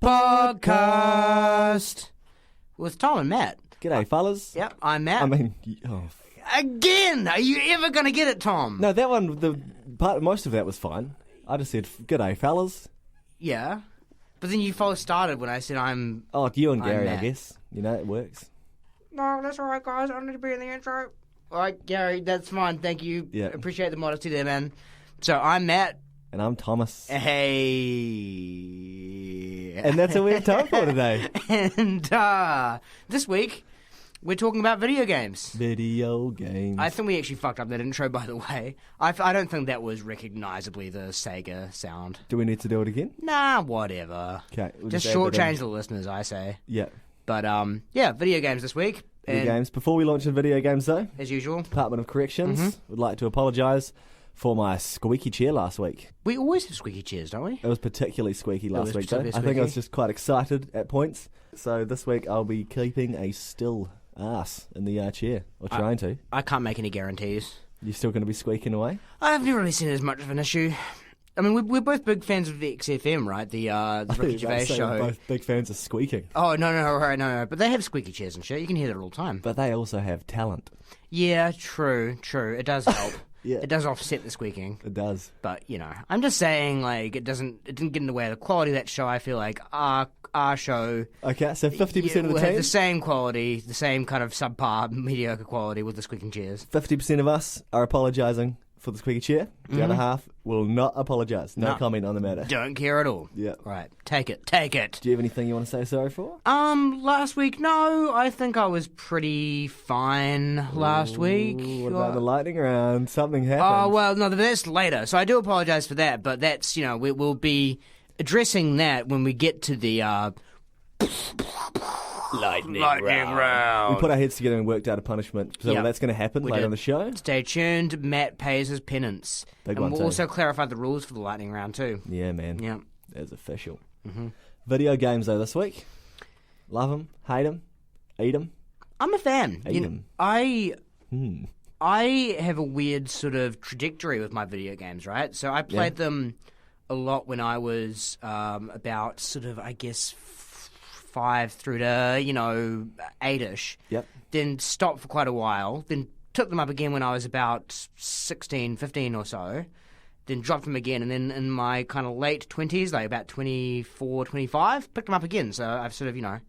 podcast with Tom and Matt. G'day, fellas. Yep, I'm Matt. Again, are you ever going to get it, Tom? No, that one, most of that was fine. I just said, g'day, fellas. Yeah, but then you started when I said I'm... Oh, you and Gary, Matt. I guess. You know, it works. No, that's all right, guys. I don't need to be in the intro. All right, Gary, that's fine. Thank you. Yeah. Appreciate the modesty there, man. So I'm Matt. And I'm Thomas. Hey. And that's what we have time for today. And this week, we're talking about video games. Video games. I think we actually fucked up that intro, by the way. I don't think that was recognisably the Sega sound. Do we need to do it again? Nah, whatever. Okay. We'll Just add that shortchange in. the listeners, I say. Yeah. But, yeah, video games this week. Video And games. Before we launch into video games, though, as usual. Department of Corrections Mm-hmm. would like to apologise for my squeaky chair last week. We always have squeaky chairs, don't we? It was particularly squeaky last was week, though. particularly I think I was squeaky. just quite excited at points. So this week I'll be keeping a still ass in the chair, or trying to. I can't make any guarantees. You still going to be squeaking away? I've never really seen it as much of an issue. I mean, we're both big fans of the XFM, right? The Ricky Gervais show. We're both big fans of squeaking. Oh, no. But they have squeaky chairs and shit. You can hear that all the time. But they also have talent. Yeah, true. It does help. Yeah. It does offset the squeaking. It does. But, I'm just saying, like, it didn't get in the way of the quality of that show. I feel like our show... Okay, so 50% of the will have team? the same quality, the same kind of subpar, mediocre quality with the squeaking chairs. 50% of us are apologising for the squeaky chair. The other half will not apologise. No comment on the matter. Don't care at all. Yeah. Right, take it. Do you have anything you want to say sorry for? Last week, no. I think I was pretty fine last week. What about the lightning round? Something happened. Oh, well, no, that's later. So I do apologise for that, but that's, we'll be addressing that when we get to the lightning round. We put our heads together and worked out a punishment. So Yeah. that's going to happen We later did. on the show. Stay tuned. Matt pays his penance. Big and one we'll too. also clarify the rules for the lightning round, too. Yeah, man. Yeah. It's official. Mm-hmm. Video games, though, this week. Love them, hate them, eat them. I'm a fan. Eat 'em. I have a weird sort of trajectory with my video games, right? So I played them a lot when I was about sort of, I guess, 5 through to, 8-ish. Yep. Then stopped for quite a while. Then took them up again when I was about 16, 15 or so. Then dropped them again. And then in my kind of late 20s, like about 24, 25, picked them up again. So I've sort of,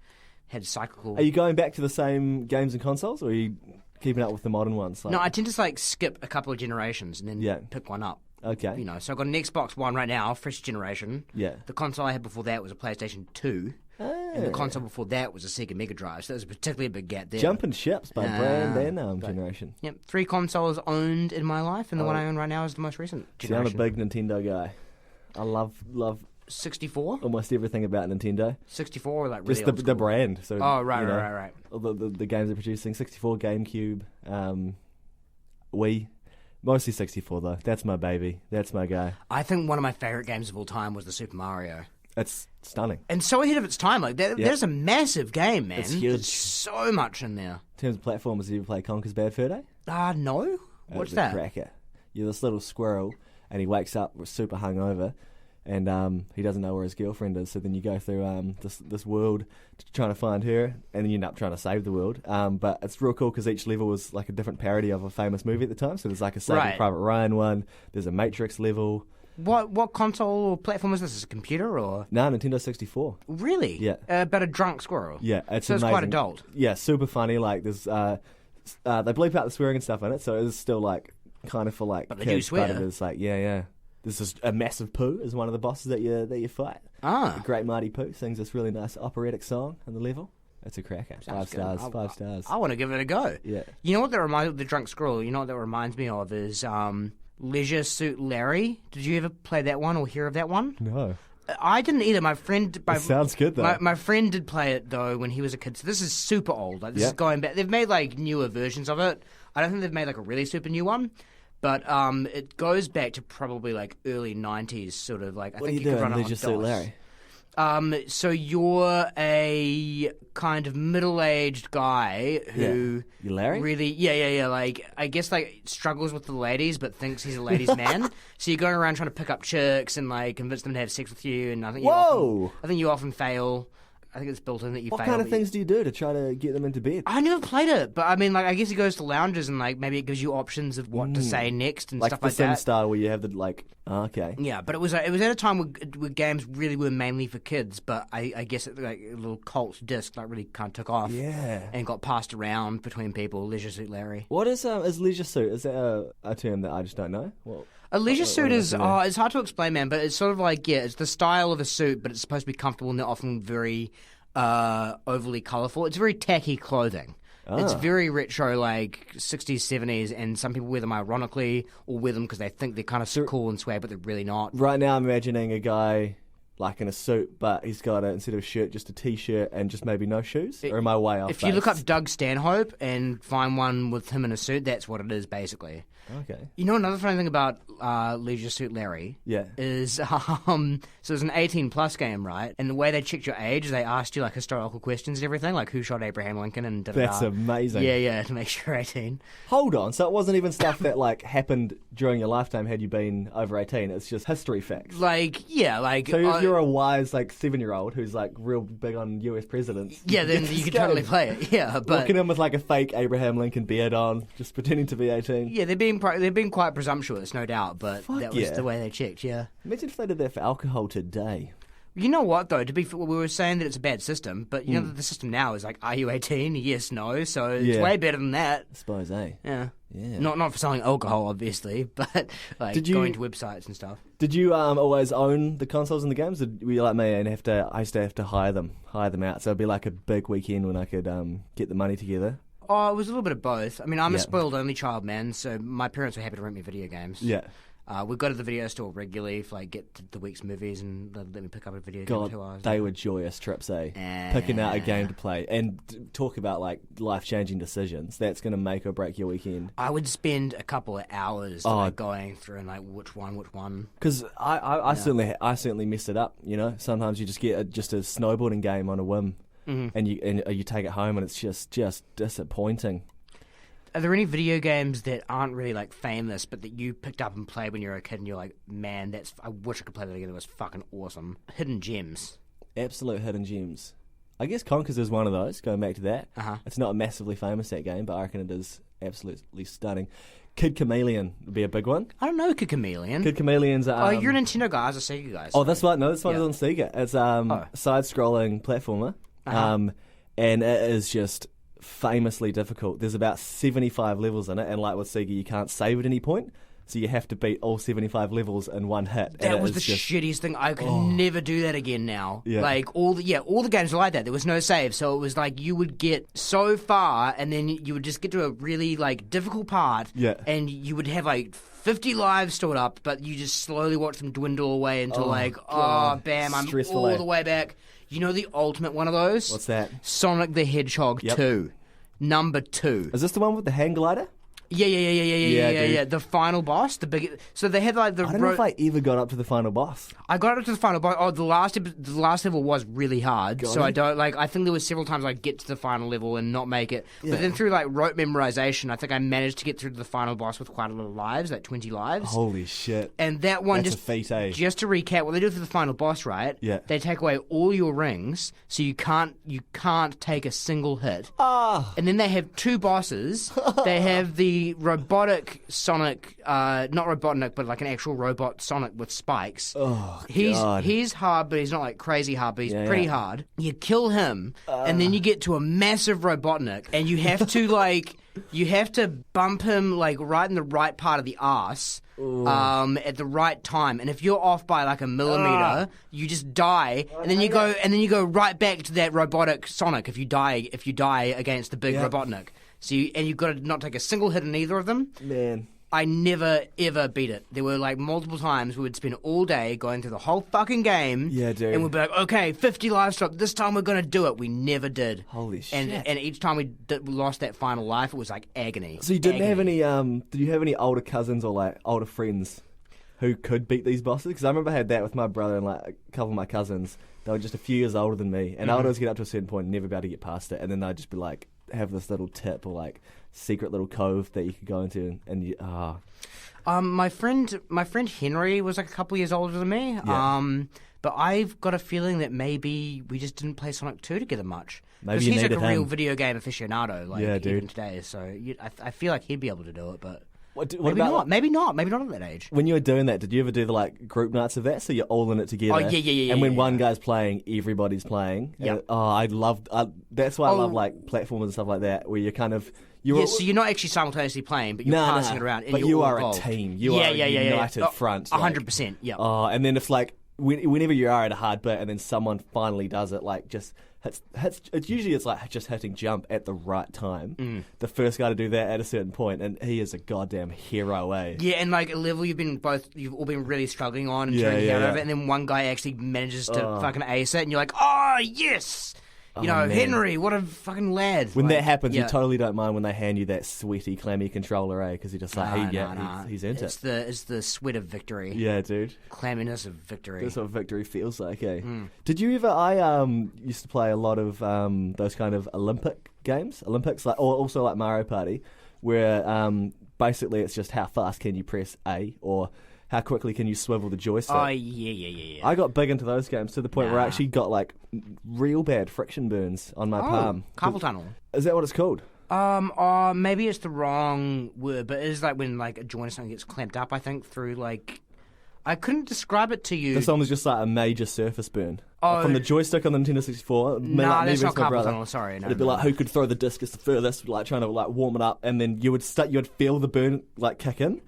had cyclical... Are you going back to the same games and consoles, or are you keeping up with the modern ones? Like, No, I tend to skip a couple of generations and then pick one up. Okay. So I've got an Xbox One right now, fresh generation. Yeah. The console I had before that was a PlayStation 2. And the console before that was a Sega Mega Drive. So there's particularly a big gap there. Jumping ships by brand and but- generation. Yep, 3 consoles owned in my life, and the one I own right now is the most recent See, I'm a generation. big Nintendo guy. I love 64? almost everything about Nintendo. 64 or like really Just old the school? brand. So, Oh, right. all the games they're producing. 64, GameCube, Wii. Mostly 64 though. That's my baby. That's my guy. I think one of my favourite games of all time was the Super Mario. It's stunning. And so ahead of its time. There's a massive game, man. It's huge. There's so much in there. In terms of platformers, have you ever played Conker's Bad Fur Day? No? What's It's that? A cracker. You're this little squirrel, and he wakes up super hungover, and he doesn't know where his girlfriend is. So then you go through this world trying to find her, and then you end up trying to save the world. But it's real cool because each level was like a different parody of a famous movie at the time. So there's like a Saving Right. Private Ryan one. There's a Matrix level. What console or platform is this? Is it a computer or... No, Nintendo 64. Really? Yeah. About a drunk squirrel? Yeah, it's So it's amazing. quite adult? Yeah, super funny. Like there's they bleep out the swearing and stuff in it, so it's still like kind of for like But they kids, do swear. But it is like yeah. This is a massive poo is one of the bosses that you fight. Ah. The Great Mighty Pooh sings this really nice operatic song on the level. It's a cracker. Sounds good. 5 stars. 5 stars. I want to give it a go. Yeah. You know what that reminds the drunk squirrel? You know what that reminds me of is Leisure Suit Larry. Did you ever play that one or hear of that one? No. I didn't either. My friend... It sounds good though. My friend did play it though when he was a kid. So this is super old. Like this is Yeah. going back. They've made like newer versions of it. I don't think they've made like a really super new one. But it goes back to probably like early 90s, sort of like. I What are think you could doing, run it on Leisure Suit DOS. Larry? So you're a kind of middle-aged guy who You Larry? really, yeah, like, I guess, like, struggles with the ladies but thinks he's a ladies' man. So you're going around trying to pick up chicks and, like, convince them to have sex with you, and I think you often fail. I think it's built in that you fail. What kind of things do you do to try to get them into bed? I never played it, but I mean, like, I guess he goes to lounges and, like, maybe it gives you options of what to say next and like stuff the like that. Sim style where you have the, like, okay. Yeah, but it was at a time where games really were mainly for kids, but I guess it, like, a little cult disc, like, really kind of took off. Yeah. And got passed around between people, Leisure Suit Larry. What is Leisure Suit? Is that a term that I just don't know? A leisure suit is, it's hard to explain, man, but it's sort of like, it's the style of a suit, but it's supposed to be comfortable and they're often very overly colourful. It's very tacky clothing. It's very retro, like 60s, 70s, and some people wear them ironically or wear them because they think they're kind of cool and swag, but they're really not. Right now I'm imagining a guy like in a suit, but he's got instead of a shirt, just a t-shirt and just maybe no shoes? Or am I way off If you look up Doug Stanhope and find one with him in a suit, that's what it is, basically. Okay. You know, another funny thing about Leisure Suit Larry is, so it's an 18-plus game, right? And the way they checked your age is they asked you, like, historical questions and everything, like who shot Abraham Lincoln and da-da-da. That's amazing. Yeah, to make sure you're 18. Hold on, so it wasn't even stuff that, like, happened during your lifetime had you been over 18, it's just history facts. Like, yeah, like... So if you're a wise, like, 7-year-old who's, like, real big on US presidents... Yeah, then you could totally play it, yeah, but... Walking in with, like, a fake Abraham Lincoln beard on, just pretending to be 18. Yeah, they're being quite presumptuous, no doubt, but that was the way they checked, yeah. Imagine if they did that for alcohol today. You know what, though? To be fair, we were saying that it's a bad system, but you know that the system now is like, are you 18? Yes, no. So it's way better than that. I suppose, eh? Yeah. Yeah. Not for selling alcohol, obviously, but like going to websites and stuff. Did you always own the consoles and the games? Or were you like me and I used to have to hire them out? So it'd be like a big weekend when I could get the money together. Oh, it was a little bit of both. I mean, I'm a spoiled only child, man, so my parents were happy to rent me video games. Yeah. We'd go to the video store regularly for, like, get the week's movies and they'd let me pick up a video game in 2 hours. They were joyous trips, eh? Picking out a game to play. And talk about, like, life-changing decisions. That's going to make or break your weekend. I would spend a couple of hours like, going through and, like, which one. Because I certainly messed it up, you know? Sometimes you just get a snowboarding game on a whim. Mm-hmm. And you take it home and it's just disappointing. Are there any video games that aren't really, like, famous, but that you picked up and played when you were a kid and you're like, man, I wish I could play that again, it was fucking awesome? Hidden gems. Absolute hidden gems. I guess Conkers is one of those, going back to that. Uh-huh. It's not massively famous, that game, but I reckon it is absolutely stunning. Kid Chameleon would be a big one. I don't know Kid Chameleon. Kid Chameleon's... you're a Nintendo guy, I was a Sega guy. Oh, that's right. No, this one is on Sega. It's side-scrolling platformer, and it is just... famously difficult. There's about 75 levels in it, and like with Sega, you can't save at any point, so you have to beat all 75 levels in one hit. That was the shittiest thing. I could never do that again now. Yeah. Like, all the games were like that. There was no save, so it was like you would get so far, and then you would just get to a really, like, difficult part, and you would have, like, 50 lives stored up, but you just slowly watch them dwindle away until, bam, I'm all the way back. You know the ultimate one of those? What's that? Sonic the Hedgehog 2. Number 2. Is this the one with the hang glider? Yeah. The final boss, the big. So they had like the. I don't know if I ever got up to the final boss. I got up to the final boss. Oh, the last level was really hard. I don't like. I think there were several times I get to the final level and not make it. Yeah. But then through like rote memorization, I think I managed to get through to the final boss with quite a lot of lives, like 20 lives. Holy shit! And that one That's a feat, eh? Just to recap, what they do for the final boss, right? Yeah. They take away all your rings, so you can't take a single hit. And then they have 2 bosses. They have the robotic Sonic, not Robotnik, but like an actual robot Sonic with spikes. Oh, he's hard, but he's not like crazy hard, but he's pretty hard. You kill him, and then you get to a massive Robotnik, and you have to like, you have to bump him like right in the right part of the arse. At the right time, and if you're off by like a millimeter, you just die, and then you go right back to that robotic Sonic. If you die against the big Robotnik, so you've got to not take a single hit in either of them. Man, I never ever beat it. There were like multiple times we would spend all day going through the whole fucking game. Yeah, dude. And we'd be like, okay, 50 lives left. This time we're gonna do it. We never did. Holy shit! And each time we lost that final life, it was like agony. So you didn't have any? Did you have any older cousins or like older friends who could beat these bosses? Because I remember I had that with my brother and like a couple of my cousins. they were just a few years older than me, and I would always get up to a certain point and never be able to get past it, and then they'd just be like, have this little tip or like secret little cove that you could go into, and you, my friend Henry was like a couple of years older than me. Yeah. But I've got a feeling that maybe we just didn't play Sonic 2 together much. Maybe Because you he's like a needed real him. video game aficionado, like Yeah, even dude. today. So I feel like he'd be able to do it, but what maybe about, not. Maybe not. Maybe not at that age. When you were doing that, did you ever do the like group nights of that? So you're all in it together. Oh, yeah. And when yeah. one guy's playing, everybody's playing. Yeah. That's why I love Oh. like platforms and stuff like that, where you're kind of So you're not actually simultaneously playing, but you're passing it around. And but you're you all are involved. a team. You are a united front. 100%. Yeah. And then if like whenever you are at a hard bit, and then someone finally does it, like just hits. It's usually like just hitting jump at the right time. The first guy to do that at a certain point, and he is a goddamn hero, eh? Yeah, and like a level you've all been really struggling on and trying to get out of it, and then one guy actually manages to fucking ace it, and you're like, oh yes. Man. Henry, what a fucking lad. When like, that happens, yeah. you totally don't mind when they hand you that sweaty, clammy controller, eh? Because you're just like, he's into it's it. It's the sweat of victory. Yeah, dude. Clamminess of victory. That's what victory feels like, eh? Did you ever? I used to play a lot of those kind of Olympics, like, or also like Mario Party, where basically it's just how fast can you press A, or how quickly can you swivel the joystick. Oh, yeah. I got big into those games to the point where I actually got like real bad friction burns on my palm. Carpal tunnel. Is that what it's called? Maybe it's the wrong word, but it is like when like a joint or something gets clamped up, I think, through like... I couldn't describe it to you. This one was just like a major surface burn. Oh. From the joystick on the Nintendo 64. Nah, that's not my carpal brother. tunnel, sorry. No, It'd be like who could throw the discus the furthest, like trying to like warm it up, and then you'd feel the burn like kick in,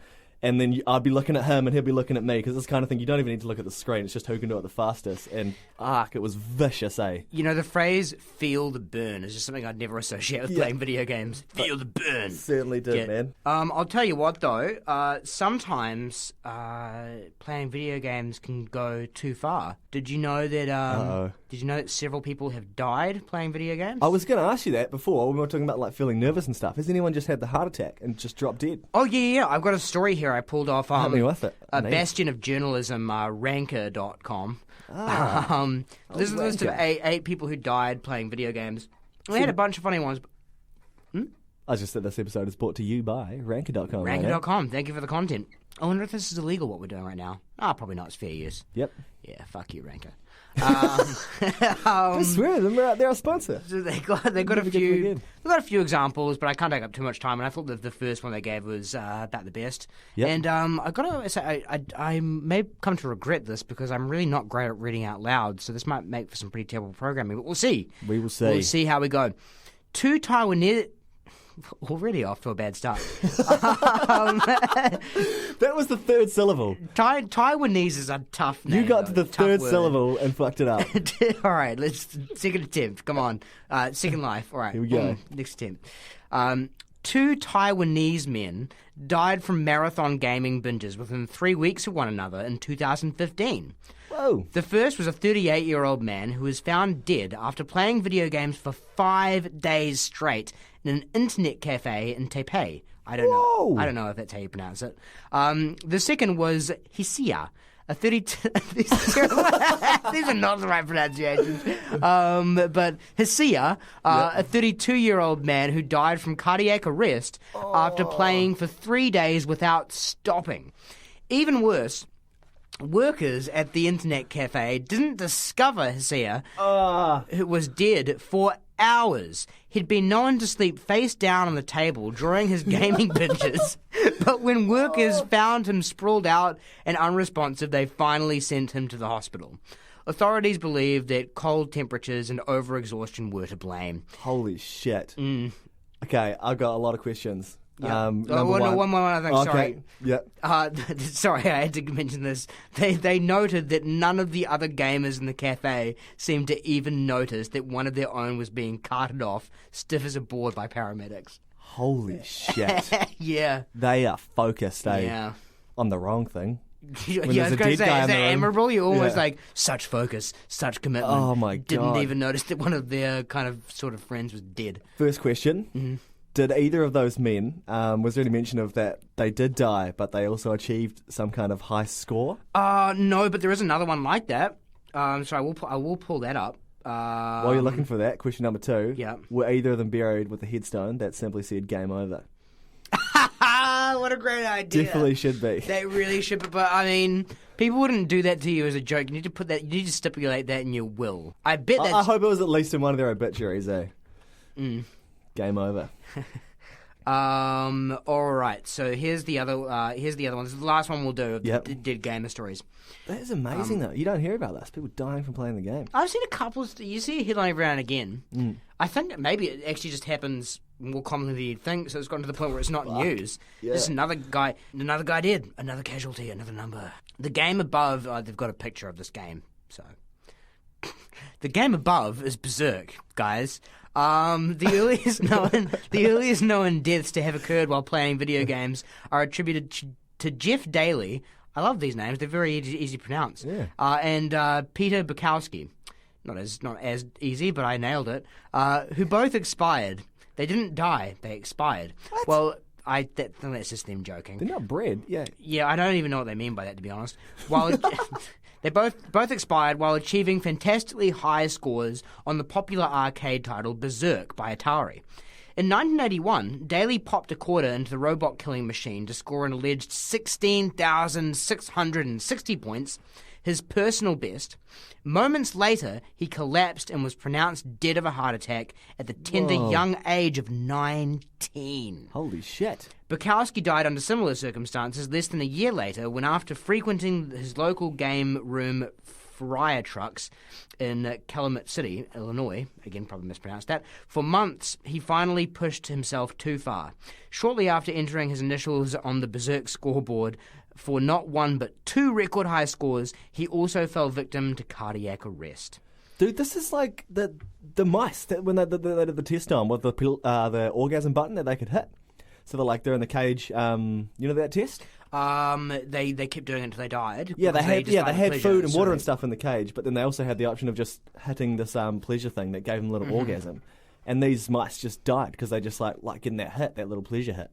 and then I'd be looking at him and he'd be looking at me, because this kind of thing you don't even need to look at the screen. It's just who can do it the fastest. And it was vicious, eh? You know, the phrase "feel the burn" is just something I'd never associate with playing video games. Feel the burn. Certainly did, man. I'll tell you what, though. Sometimes playing video games can go too far. Did you know that? Did you know that several people have died playing video games? I was going to ask you that before when we were talking about like feeling nervous and stuff. Has anyone just had the heart attack and just dropped dead? Oh yeah. I've got a story here I pulled off. Hit me with it. A bastion of journalism, ranker.com. This is a list of Ranker. eight people who died playing video games. We had a bunch of funny ones. I just said this episode is brought to you by Ranker.com. Ranker.com. Thank you for the content. I wonder if this is illegal, what we're doing right now. Probably not. It's fair use. Yep. Yeah, fuck you, Ranker. I swear, they're our sponsor. So they got a few examples, but I can't take up too much time. And I thought that the first one they gave was about the best. Yep. And I gotta say, I may come to regret this because I'm really not great at reading out loud. So this might make for some pretty terrible programming. But we'll see. We will see. We'll see how we go. Two Taiwanese. Already off to a bad start. That was the third syllable. Taiwanese is a tough name. You got to the Tough third word. syllable and fucked it up. All right, second attempt. Come on. Second life. All right. Here we go. Next attempt. Two Taiwanese men died from marathon gaming binges within 3 weeks of one another in 2015. Whoa. The first was a 38-year-old man who was found dead after playing video games for 5 days straight in an internet cafe in Taipei. I don't know. I don't know if that's how you pronounce it. The second was Hisia, a 32. These are not the right pronunciations. But Hisia, a 32-year-old man who died from cardiac arrest after playing for 3 days without stopping. Even worse, workers at the internet cafe didn't discover Hisia, who was dead, for hours. He'd been known to sleep face down on the table during his gaming binges, but when workers found him sprawled out and unresponsive, they finally sent him to the hospital. Authorities believe that cold temperatures and overexhaustion were to blame. Holy shit. Okay, I've got a lot of questions. Yeah. Number one more other thing, sorry. Yep. Sorry, I had to mention this. They noted that none of the other gamers in the cafe seemed to even notice that one of their own was being carted off, stiff as a board, by paramedics. Holy shit. Yeah. They are focused, eh? Yeah. On the wrong thing. Yeah, I was going to say, is that admirable? You're always like, such focus, such commitment. Oh my God. Didn't even notice that one of their kind of sort of friends was dead. First question. Mm-hmm. Did either of those men, was there any mention of that they did die, but they also achieved some kind of high score? No, but there is another one like that. So I will pull that up. While you're looking for that, question number 2. Yeah. Were either of them buried with a headstone that simply said "Game Over"? What a great idea! Definitely should be. They really should be, but I mean, people wouldn't do that to you as a joke. You need to put that. You need to stipulate that in your will. I bet that's... I hope it was at least in one of their obituaries, eh? Game over. All right. So here's the other one. This is the last one we'll do of the dead gamer stories. That is amazing, though. You don't hear about this. People dying from playing the game. I've seen a couple. You see a headline every now and again. I think that maybe it actually just happens more commonly than you'd think. So it's gotten to the point where it's not news. Yeah. Just another guy dead, another casualty, another number. The game above, they've got a picture of this game. So the game above is Berserk, guys. The earliest known deaths to have occurred while playing video games are attributed to Jeff Daly. I love these names; they're very easy to pronounce. Yeah. And Peter Bukowski, not as easy, but I nailed it. Who both expired. They didn't die; they expired. What? Well, that's just them joking. They're not bred. Yeah. Yeah, I don't even know what they mean by that, to be honest. While they both expired while achieving fantastically high scores on the popular arcade title Berserk by Atari. In 1981, Daly popped a quarter into the robot killing machine to score an alleged 16,660 points, his personal best. Moments later, he collapsed and was pronounced dead of a heart attack at the tender young age of 19. Holy shit. Bukowski died under similar circumstances less than a year later when, after frequenting his local game room Fryer Trucks in Calumet City, Illinois, again probably mispronounced that, for months he finally pushed himself too far. Shortly after entering his initials on the Berserk scoreboard for not one but 2 record high scores, he also fell victim to cardiac arrest. Dude, this is like the mice that when they did the test on with the orgasm button that they could hit. So they're in the cage. You know that test? They kept doing it until they died. Yeah, they had food and water and so stuff in the cage, but then they also had the option of just hitting this pleasure thing that gave them a little orgasm. And these mice just died because they just like getting that little pleasure hit.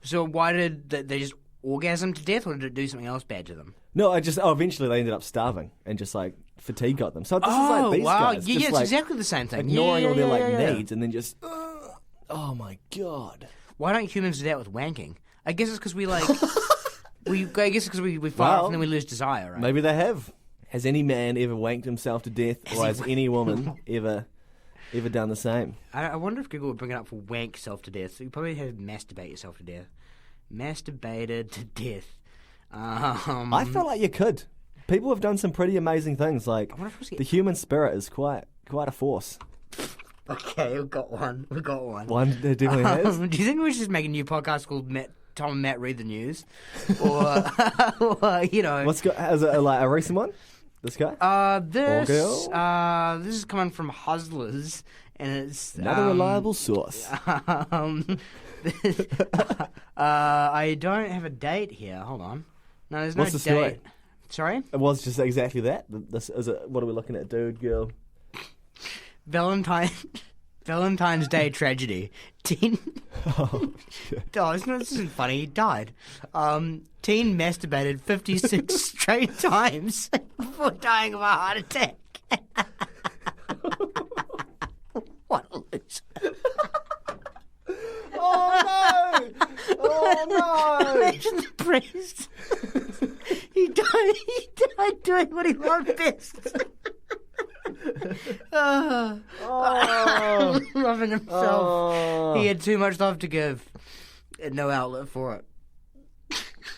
So why did they just orgasm to death, or did it do something else bad to them? No, eventually they ended up starving and just like fatigue got them. So this is like these guys. Yeah, just, it's like, exactly the same thing. Ignoring all their needs and then just, oh my god. Why don't humans do that with wanking? I guess it's because we like, we fire off and then we lose desire, right? Maybe they have. Has any man ever wanked himself to death, or has any woman ever done the same? I wonder if Google would bring it up for wank self to death. So you probably have masturbate yourself to death. Masturbated to death. I feel like you could. People have done some pretty amazing things. Like the human spirit is quite a force. Okay, we've got one. One that definitely has. Do you think we should just make a new podcast called Tom and Matt Read the News? Or you know... Is it like a recent one? This guy? This is coming from Hustlers, and it's... Another reliable source. I don't have a date here. Hold on. No, there's no What's the date. story? Sorry? It was just exactly that. What are we looking at, dude, girl? Valentine's Day tragedy. Oh, shit. Oh, this isn't funny. He died. Teen masturbated 56 straight times before dying of a heart attack. What a loser. Oh no! Oh no! Imagine the priest. He died doing what he loved best. Loving himself. Oh. He had too much love to give and no outlet for it.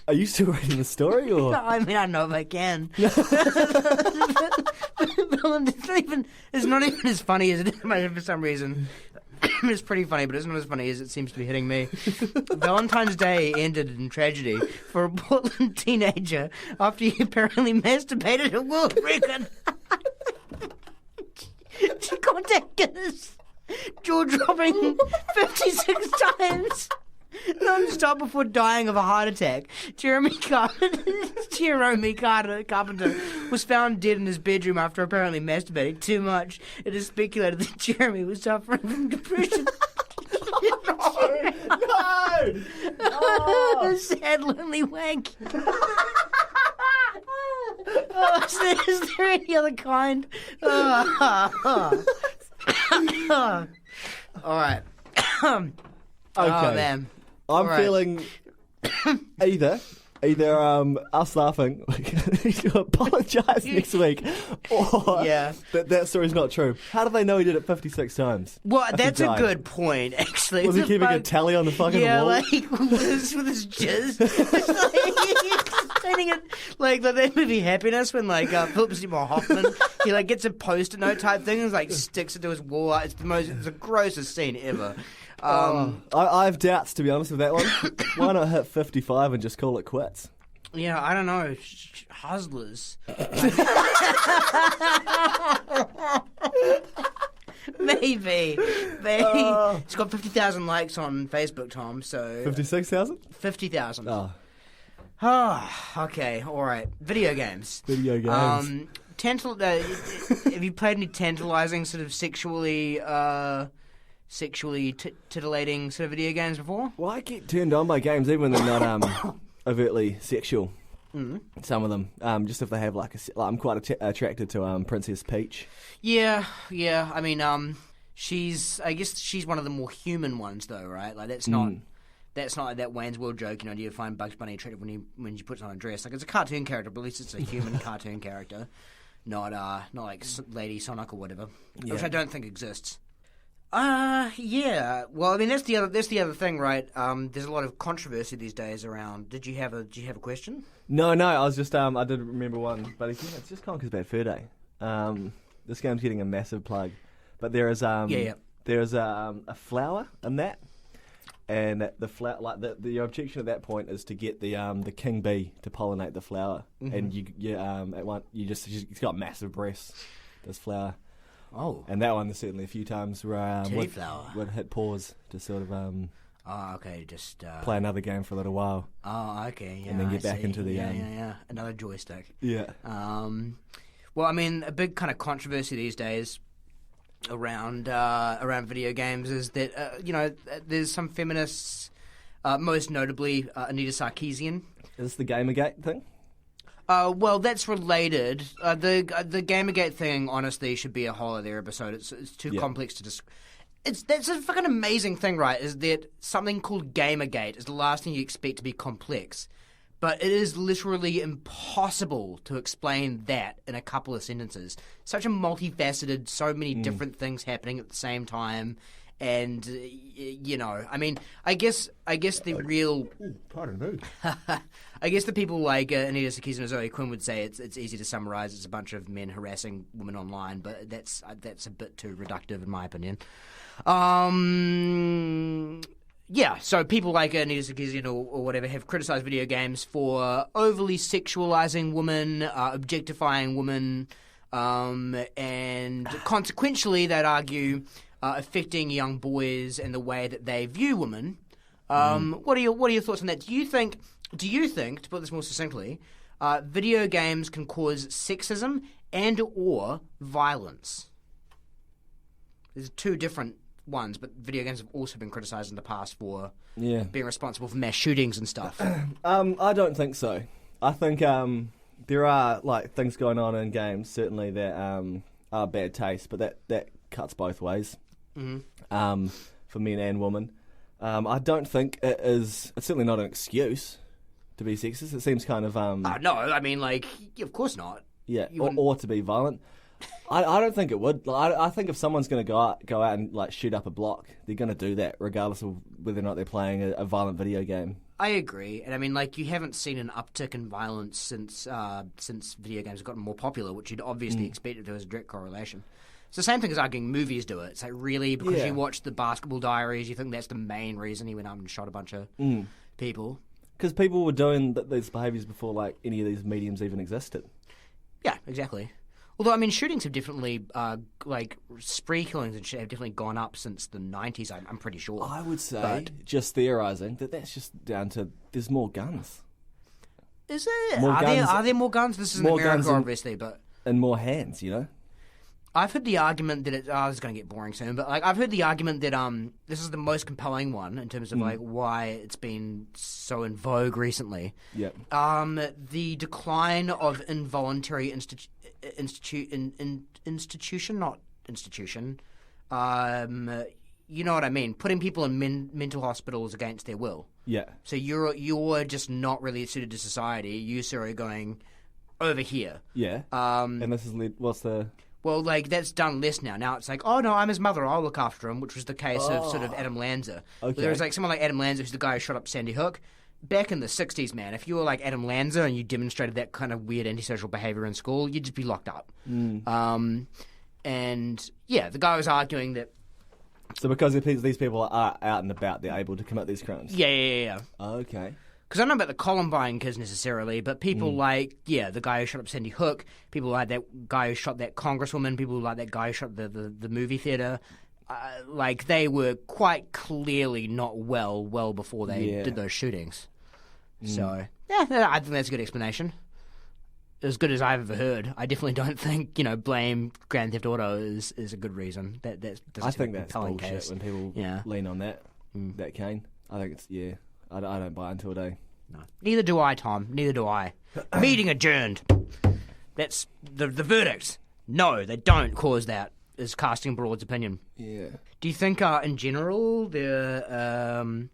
Are you still reading the story, or? No, I mean, I know if I can. It's not even as funny as it is for some reason. It's pretty funny, but it's not as funny as it seems to be hitting me. Valentine's Day ended in tragedy for a Portland teenager after he apparently masturbated a world record. Contact Guinness, jaw-dropping 56 times non-stop before dying of a heart attack. Jeremy Carpenter was found dead in his bedroom after apparently masturbating too much. It is speculated that Jeremy was suffering from depression. No! Oh. Sad, lonely wank. Is there any other kind? All right. Okay. Oh, man. I'm Right. feeling either us laughing, we need to apologise next week, or that story's not true. How do they know he did it 56 times? Well, if that's he a died? good point, actually. Was he keeping a tally on the fucking wall? Like with his jizz. It's like, turning it like that movie Happiness when like Philip Seymour Hoffman he like gets a post-it note type thing and like sticks it to his wall. It's the grossest scene ever. I have doubts, to be honest, with that one. Why not hit 55 and just call it quits? Yeah, I don't know. Hustlers. Maybe. It's got 50,000 likes on Facebook, Tom, so... 56,000? 50,000. Oh. Okay, alright. Video games. Video games. Have you played any tantalizing sort of sexually titillating sort of video games before? Well, I get turned on by games even when they're not overtly sexual. Mm. Some of them, just if they have I'm quite attracted to Princess Peach. Yeah. I mean, I guess she's one of the more human ones, though, right? Like that's not like that Wayne's World joke. Do you find Bugs Bunny attractive when she puts on a dress? Like it's a cartoon character, but at least it's a human cartoon character, not like Lady Sonic or whatever, which I don't think exists. Yeah. Well, I mean, that's the other thing, right? There's a lot of controversy these days around. Did you have a question? No. I was just I did remember one, but it's just Conker's Bad Fur Day. This game's getting a massive plug, but there is there's a flower in that, and the flower the objection at that point is to get the king bee to pollinate the flower, and it's got massive breasts. This flower. Oh. And that one, there's certainly a few times where I would hit pause to sort of just play another game for a little while. Oh, okay, yeah. And then get back into the another joystick. Yeah. Well, I mean, a big kind of controversy these days around video games is that there's some feminists, most notably Anita Sarkeesian. Is this the Gamergate thing? Well, that's related. The Gamergate thing, honestly, should be a whole other episode. It's too complex to describe. That's a fucking amazing thing, right? Is that something called Gamergate is the last thing you expect to be complex, but it is literally impossible to explain that in a couple of sentences. Such a multifaceted, so many different things happening at the same time. And I mean, I guess the real. Pardon me. I guess the people like Anita Sarkeesian and Zoe Quinn would say it's easy to summarize. It's a bunch of men harassing women online, but that's a bit too reductive in my opinion. Yeah, so people like Anita Sarkeesian or whatever have criticized video games for overly sexualizing women, objectifying women, and consequentially, they'd argue. Affecting young boys and the way that they view women. What are your thoughts on that? Do you think, to put this more succinctly, video games can cause sexism and or violence? There's two different ones, but video games have also been criticised in the past for being responsible for mass shootings and stuff. I don't think so. I think there are things going on in games certainly that are bad taste, but that cuts both ways. Mm-hmm. For men and women. I don't think it's certainly not an excuse to be sexist. It seems kind of... no, I mean, of course not. Yeah, or to be violent. I don't think it would. I think if someone's going to go out and shoot up a block, they're going to do that regardless of whether or not they're playing a violent video game. I agree, and I mean, you haven't seen an uptick in violence since video games have gotten more popular, which you'd obviously expect if there was a direct correlation. It's the same thing as arguing movies do it. It's really because you watch the Basketball Diaries, you think that's the main reason he went up and shot a bunch of people. Because people were doing these behaviours before any of these mediums even existed. Yeah, exactly. Although, I mean, shootings have definitely, spree killings and shit have definitely gone up since the 90s, I'm pretty sure. I would say, just theorising, that's just down to there's more guns. Is it? Are there more guns? This isn't America, obviously, but... And more hands, I've heard the argument that this is going to get boring soon, but like I've heard the argument that this is the most compelling one in terms of like why it's been so in vogue recently. Yeah. The decline of involuntary institution, not institution. You know what I mean? Putting people in mental hospitals against their will. Yeah. So you're just not really suited to society. You sort of going over here. Yeah. And this is what's the... Well, like, that's done less now. Now it's like, oh, no, I'm his mother, I'll look after him, which was the case of sort of Adam Lanza. Okay. There was, like, someone like Adam Lanza, who's the guy who shot up Sandy Hook. Back in the 60s, man, if you were like Adam Lanza and you demonstrated that kind of weird antisocial behavior in school, you'd just be locked up. And, yeah, the guy was arguing that... So because these people are out and about, they're able to commit these crimes? Yeah. Okay. Because I don't know about the Columbine kids necessarily, but people like, the guy who shot up Sandy Hook, people like that guy who shot that congresswoman, people like that guy who shot the movie theater, like they were quite clearly not well before they did those shootings. So, yeah, I think that's a good explanation. As good as I've ever heard. I definitely don't think, blame Grand Theft Auto is a good reason. I think that's bullshit case. when people lean on that cane. I think it's, I don't buy into it, eh? No. Neither do I, Tom. Neither do I. Meeting adjourned. That's the verdict. No, they don't cause that, is casting Broad's opinion. Yeah. Do you think, in general, would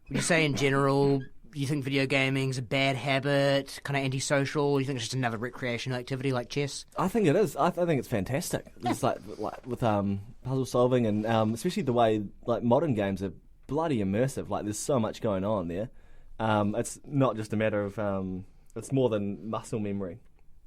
you say in general, you think video gaming's a bad habit, kind of antisocial? You think it's just another recreational activity like chess? I think it is. I think it's fantastic. Yeah. It's like with puzzle solving and especially the way like modern games are bloody immersive. Like there's so much going on there. It's not just a matter of it's more than muscle memory,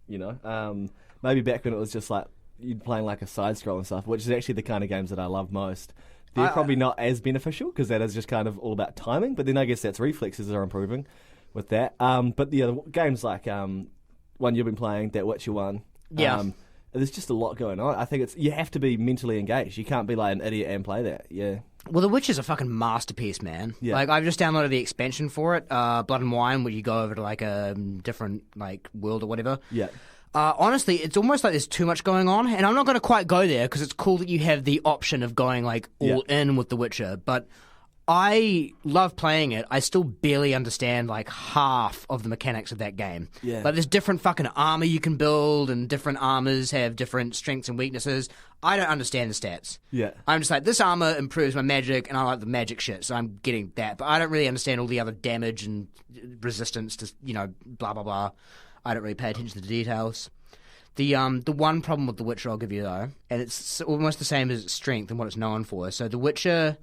Maybe back when it was just like you'd playing like a side scroll and stuff, which is actually the kind of games that I love most. They're probably not as beneficial because that is just kind of all about timing. But then I guess that's reflexes are improving with that. But the games like one you've been playing, that Witcher one. Yeah. There's just a lot going on. I think you have to be mentally engaged. You can't be like an idiot and play that. Yeah. Well, The Witcher's a fucking masterpiece, man. Yeah. Like, I've just downloaded the expansion for it, Blood and Wine, where you go over to like a different like world or whatever. Yeah. Honestly, it's almost like there's too much going on, and I'm not going to quite go there because it's cool that you have the option of going like all in with The Witcher, but I love playing it. I still barely understand like half of the mechanics of that game. Yeah. Like there's different fucking armor you can build, and different armors have different strengths and weaknesses. I don't understand the stats. Yeah. I'm just like, this armor improves my magic, and I like the magic shit, so I'm getting that. But I don't really understand all the other damage and resistance to, blah, blah, blah. I don't really pay attention to the details. The one problem with The Witcher I'll give you, though, and it's almost the same as its strength and what it's known for. So The Witcher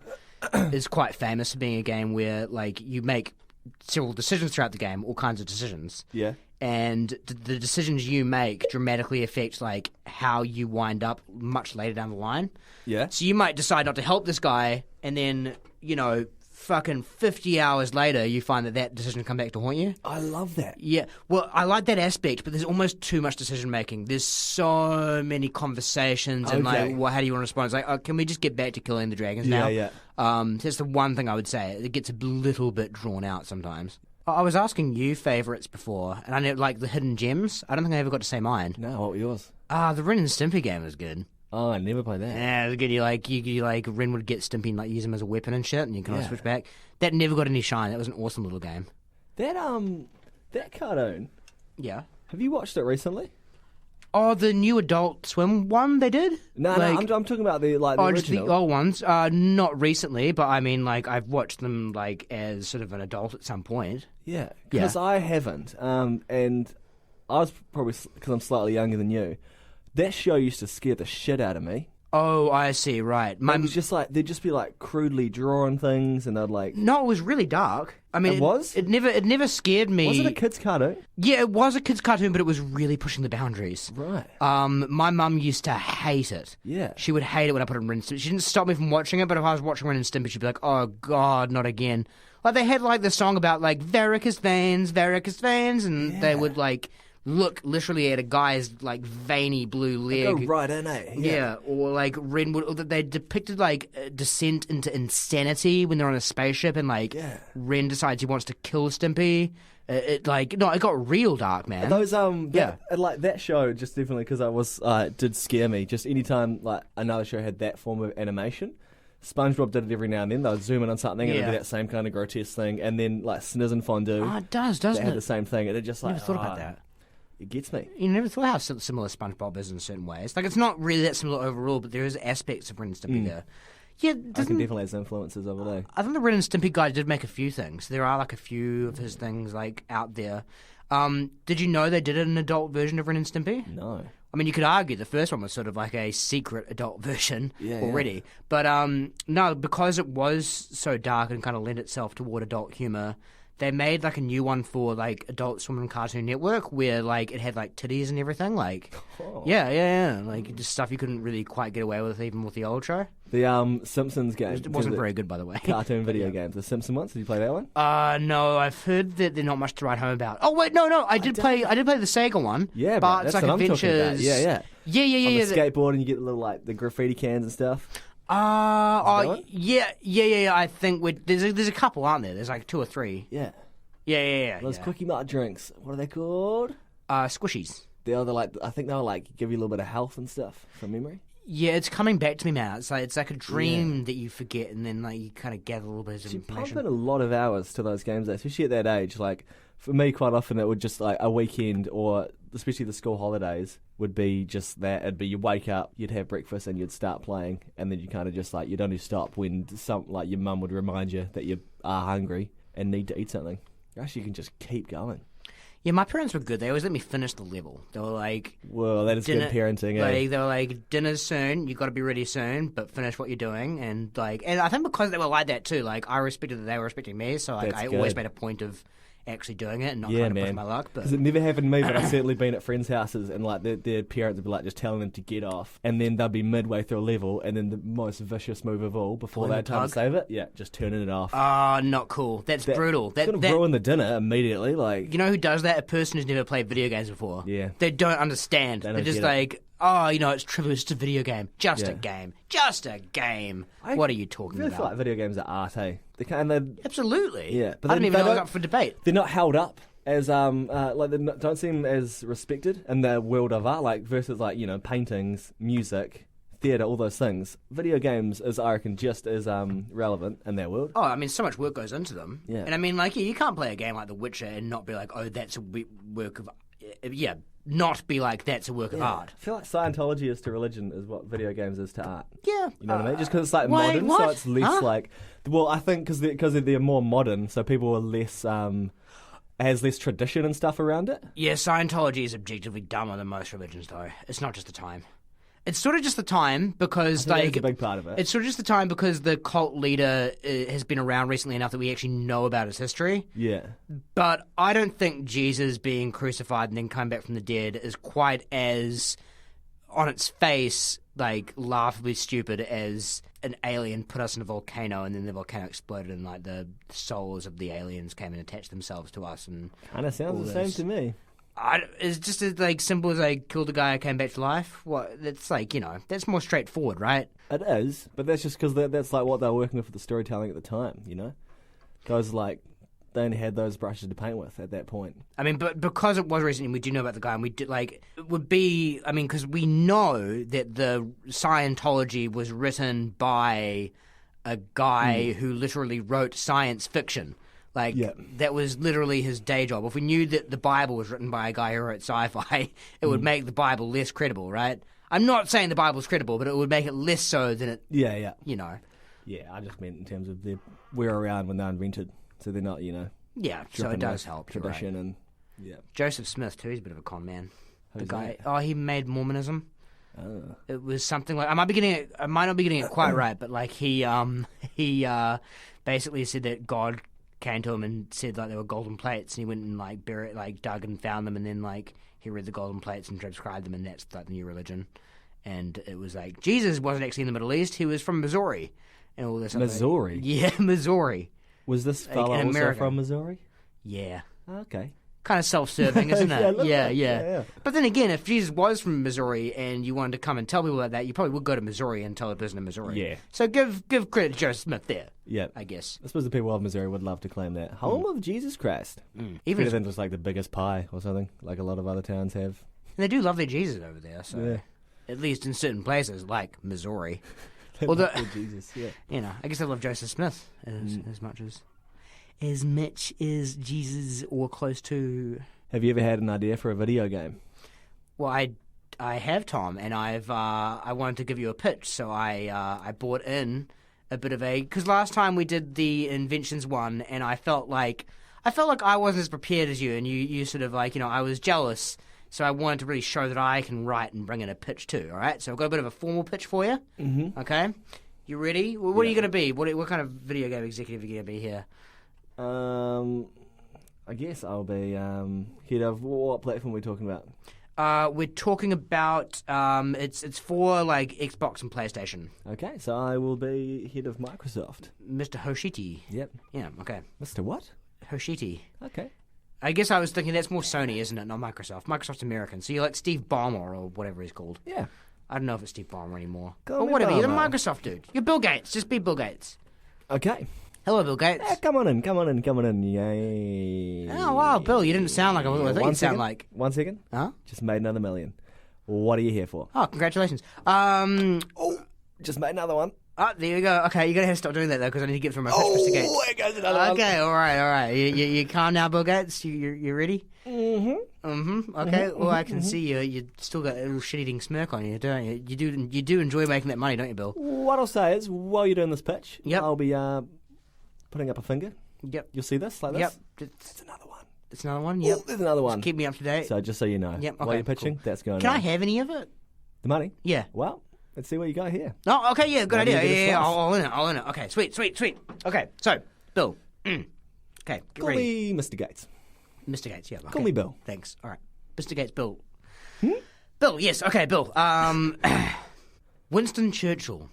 is quite famous for being a game where, like, you make several decisions throughout the game, all kinds of decisions. Yeah. And the decisions you make dramatically affect, like, how you wind up much later down the line. Yeah. So you might decide not to help this guy, and then, fucking 50 hours later, you find that decision come back to haunt you. I love that. Yeah. Well, I like that aspect, but there's almost too much decision-making. There's so many conversations, and, like, well, how do you want to respond? It's like, oh, can we just get back to killing the dragons now? Yeah. That's the one thing I would say. It gets a little bit drawn out sometimes. I was asking you favourites before, and I know, like, the hidden gems. I don't think I ever got to say mine. No, what were yours? The Ren and Stimpy game was good. Oh, I never played that. Yeah, it was good. You Ren would get Stimpy and like use him as a weapon and shit, and you can always switch back. That never got any shine. That was an awesome little game. That cartoon. Yeah. Have you watched it recently? Oh, the new Adult Swim one they did? No, I'm talking about the original. Just the old ones. Not recently, but I mean, like, I've watched them like as sort of an adult at some point. Yeah, because I haven't, and I was probably because I'm slightly younger than you. That show used to scare the shit out of me. Oh, I see. Right. It was just like they'd just be like crudely drawing things, and they'd like. No, it was really dark. I mean, it was. It never scared me. Was it a kids' cartoon? Yeah, it was a kids' cartoon, but it was really pushing the boundaries. Right. My mum used to hate it. Yeah. She would hate it when I put it in Ren and Stimpy. She didn't stop me from watching it, but if I was watching Ren and Stimpy, she'd be like, "Oh God, not again!" Like they had like the song about like varicose veins, and they would like. Look literally at a guy's like veiny blue leg. Go right in, eh? Yeah, or like they depicted like a descent into insanity when they're on a spaceship, and like Ren decides he wants to kill Stimpy It got real dark, man. Those that show just definitely because it did scare me. Just anytime like another show had that form of animation, SpongeBob did it every now and then. They would zoom in on something and it'd be that same kind of grotesque thing. And then like Sniz and Fondue, it does, doesn't it? Had the same thing. And it just like never thought about that. It gets me. You never thought how similar SpongeBob is in certain ways. Like it's not really that similar overall, but there is aspects of Ren and Stimpy there. Yeah, I can definitely have influences over there. I think the Ren and Stimpy guy did make a few things. There are like a few of his things like out there. Did you know they did an adult version of Ren and Stimpy? No. I mean, you could argue the first one was sort of like a secret adult version already. Yeah. But no, because it was so dark and kind of lent itself toward adult humor, they made like a new one for like Adult Swim and Cartoon Network where like it had like titties and everything. Like, yeah. Like just stuff you couldn't really quite get away with even with the old show. The Simpsons game. It wasn't very good, by the way. Cartoon video games. The Simpsons ones. Did you play that one? No. I've heard that they're not much to write home about. Oh wait, no. I did play the Sega one. Yeah, but that's it's like what adventures. I'm talking about. Yeah. On the skateboard and you get the little like the graffiti cans and stuff. Yeah. I think there's a couple, aren't there? There's like 2 or 3. Yeah. Yeah. Those Quickie Mart drinks. What are they called? Squishies. They're like I think they'll like give you a little bit of health and stuff from memory. Yeah, it's coming back to me, man. It's like a dream that you forget, and then like you kind of gather a little bit of information. You pump in a lot of hours to those games, especially at that age. Like for me, quite often it would just like a weekend, or especially the school holidays, would be just that. It'd be you wake up, you'd have breakfast, and you'd start playing, and then you kind of just like you'd only stop when your mum would remind you that you are hungry and need to eat something. Actually, you can just keep going. Yeah, my parents were good. They always let me finish the level. They were like... Well, that is good parenting, eh? They were like, dinner's soon, you got to be ready soon, but finish what you're doing. And I think because they were like that too, like I respected that they were respecting me, so like I always made a point of actually doing it and not trying to push my luck. Because it never happened to me, but I've certainly been at friends' houses and like their parents would be like just telling them to get off, and then they'll be midway through a level, and then the most vicious move of all, before they had time to save it, just turning it off. Oh, not cool. That's brutal. It's going to ruin the dinner immediately. Like, you know who does that? A person who's never played video games before. Yeah. They don't understand. They're just like... Oh, it's trivial. It's just a video game. Just a game. Just a game. What are you talking about? I really feel like video games are art, hey? Absolutely. Yeah, but I don't even know up for debate. They're not held up as they don't seem as respected in the world of art, like versus like paintings, music, theatre, all those things. Video games is, I reckon, just as relevant in that world. Oh, I mean, so much work goes into them. Yeah. And I mean, like, you can't play a game like The Witcher and not be like, oh, that's a work of... Yeah, not be like, that's a work of art. I feel like Scientology is to religion is what video games is to art. Yeah. You know what I mean? Just because it's like modern, what? so it's less like... Well, I think because they're more modern, so people are less... has less tradition and stuff around it. Yeah, Scientology is objectively dumber than most religions, though. It's not just the time. It's sort of just the time because, that's a big part of it. It's sort of just the time because the cult leader has been around recently enough that we actually know about his history. Yeah. But I don't think Jesus being crucified and then coming back from the dead is quite as, on its face, like, laughably stupid as an alien put us in a volcano and then the volcano exploded and, like, the souls of the aliens came and attached themselves to us. And kind of sounds the same to me. It's just as like simple as I killed a guy, I came back to life. What? That's like, that's more straightforward, right? It is, but that's just because that's like what they were working with the storytelling at the time, Guys like, they only had those brushes to paint with at that point. I mean, but because it was recent and we do know about the guy, and we did, like, it would be, I mean, because we know that the Scientology was written by a guy who literally wrote science fiction. Like, that was literally his day job. If we knew that the Bible was written by a guy who wrote sci-fi, it would make the Bible less credible, right? I'm not saying the Bible's credible, but it would make it less so than it, Yeah, I just meant in terms of they were around when they were invented, so they're not, Yeah, so it does help. Tradition right. and, Joseph Smith, too, he's a bit of a con man. Who's the guy, that? he made Mormonism. Oh. It was something like, I might not be getting it quite right, but like he basically said that God came to him and said like there were golden plates, and he went and like dug and found them, and then like he read the golden plates and transcribed them, and that's like the new religion. And it was like Jesus wasn't actually in the Middle East; he was from Missouri, and all this. Missouri, yeah, Missouri. Was this fella also from Missouri? Yeah. Okay. kind of self-serving, isn't it? Yeah, Yeah. But then again, if Jesus was from Missouri and you wanted to come and tell people like that, you probably would go to Missouri and tell a person in Missouri. Yeah. So give credit to Joe Smith there. Yeah. I guess. I suppose the people of Missouri would love to claim that. Home of Jesus Christ. Even Better than just like the biggest pie or something, like a lot of other towns have. they do love their Jesus over there, so Yeah. at least in certain places like Missouri. They Although, love their Jesus, yeah. you know, I guess they love Joseph Smith as much as Jesus or close to. Have you ever had an idea for a video game? Well, I have, Tom, and I wanted to give you a pitch, so I brought in a bit of because last time we did the inventions one, and I felt like I wasn't as prepared as you, and you sort of like, you know, I was jealous, so I wanted to really show that I can write and bring in a pitch too. All right, so I've got a bit of a formal pitch for you. Mm-hmm. Okay, you ready? What are you going to be? What kind of video game executive are you going to be here? I guess I'll be head of what platform are we talking about? We're talking about it's for like Xbox and PlayStation. Okay, so I will be head of Microsoft. Mr. Hoshiti. Yep. Yeah. Okay. Mr. What? Hoshiti. Okay. I guess I was thinking that's more Sony, isn't it? Not Microsoft. Microsoft's American, so you're like Steve Ballmer or whatever he's called. Yeah. I don't know if it's Steve Ballmer anymore. Call But me whatever. You're the Ballmer. Microsoft dude. You're Bill Gates. Just be Bill Gates. Okay. Hello, Bill Gates. Yeah, come on in. Yay. Oh wow, Bill, you didn't sound like I thought you'd sound like. 1 second. Huh? Just made another million. What are you here for? Oh, congratulations. Just made another one. Oh, there you go. Okay, you're going to have to stop doing that, though, because I need to get through my pitch, Mr. Gates. There goes another one. Okay, all right. You calm now, Bill Gates? You ready? Mm-hmm. Okay, well, I can see you still got a little shit-eating smirk on you, don't you? You do enjoy making that money, don't you, Bill? What I'll say is, while you're doing this pitch, Yep. I'll be putting up a finger. Yep. You'll see this, like this? Yep. It's another one. It's another one? Yep. Oh, there's another one. Just keep me up to date. So just so you know, Yep, while okay, you're pitching, cool. that's going Can on. I have any of it? The money? Yeah. Well, let's see what you got here. Oh, okay, yeah, good Maybe idea. a bit of Yeah, slice. I'll in it. Okay, sweet. Okay, so, Bill. Okay, get Call ready. me Mr. Gates. Mr. Gates, yeah. Okay. Call me Bill. Thanks. All right. Mr. Gates, Bill. Bill, yes, okay, Bill. Winston Churchill,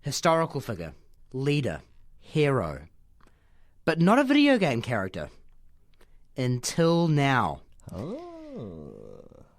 historical figure, leader, hero, but not a video game character. Until now. Oh.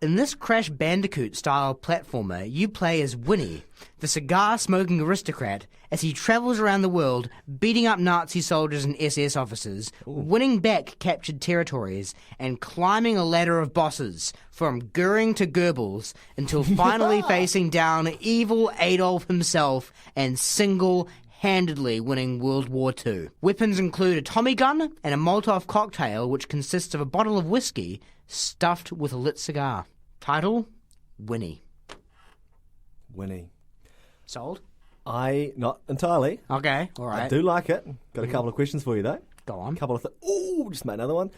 In this Crash Bandicoot-style platformer, you play as Winnie, the cigar-smoking aristocrat, as he travels around the world, beating up Nazi soldiers and SS officers, winning back captured territories, and climbing a ladder of bosses, from Goering to Goebbels, until finally facing down evil Adolf himself and single-handedly winning World War II. Weapons include a Tommy gun and a Molotov cocktail, which consists of a bottle of whiskey stuffed with a lit cigar. Title, Winnie. Winnie. Sold? Not entirely. Okay, all right. I do like it. Got a couple of questions for you, though. Go on. Couple of just made another one.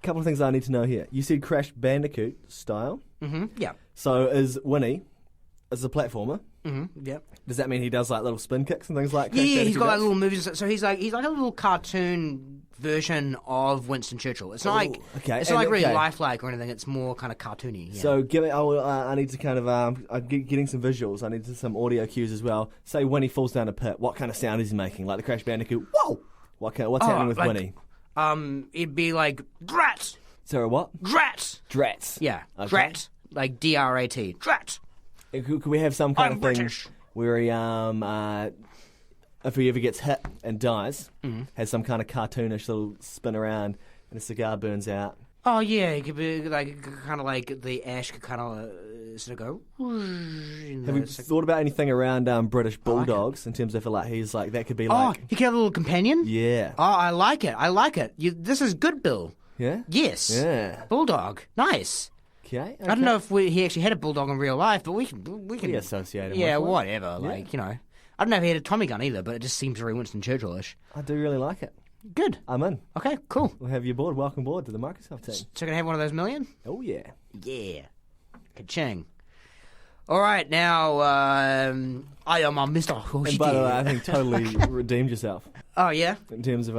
Couple of things I need to know here. You said Crash Bandicoot style. Yeah. So is Winnie as a platformer? Yep. Does that mean he does like little spin kicks and things like that? Yeah, he's got like little movies. So he's like a little cartoon version of Winston Churchill. It's not like okay. it's not And, like really okay. lifelike or anything. It's more kind of cartoony. Yeah. So give me. I need to kind of. I'm getting some visuals. I need some audio cues as well. Say when he falls down a pit, what kind of sound is he making? Like the Crash Bandicoot. Whoa! What's happening with like, Winnie? It'd be like drat, Sarah, what? drat. Drats. Yeah, Okay. drat, like DRAT, drat. Could we have some kind I'm of thing British. where he if he ever gets hit and dies, has some kind of cartoonish little spin around and a cigar burns out? Oh yeah, it could be like kind of like the ash could kind of sort of go. Have you thought about anything around British bulldogs in terms of like he's like that could be Oh, like he could have a little companion. yeah Oh, I like it. This is good, Bill. yeah Yes. yeah Bulldog. Nice. okay, I don't know if he actually had a bulldog in real life, but we can associate him yeah, with whatever. Yeah. Like, you know, I don't know if he had a Tommy gun either, but it just seems very Winston Churchill-ish. I do really like it. Good. I'm in. Okay, cool. We'll have you aboard. Welcome aboard to the Microsoft team. So can I have one of those million? Oh yeah. Yeah. Ka-ching. All right, now I am Mr. Hoshiki. And by the way, I think totally redeemed yourself Oh yeah, in terms of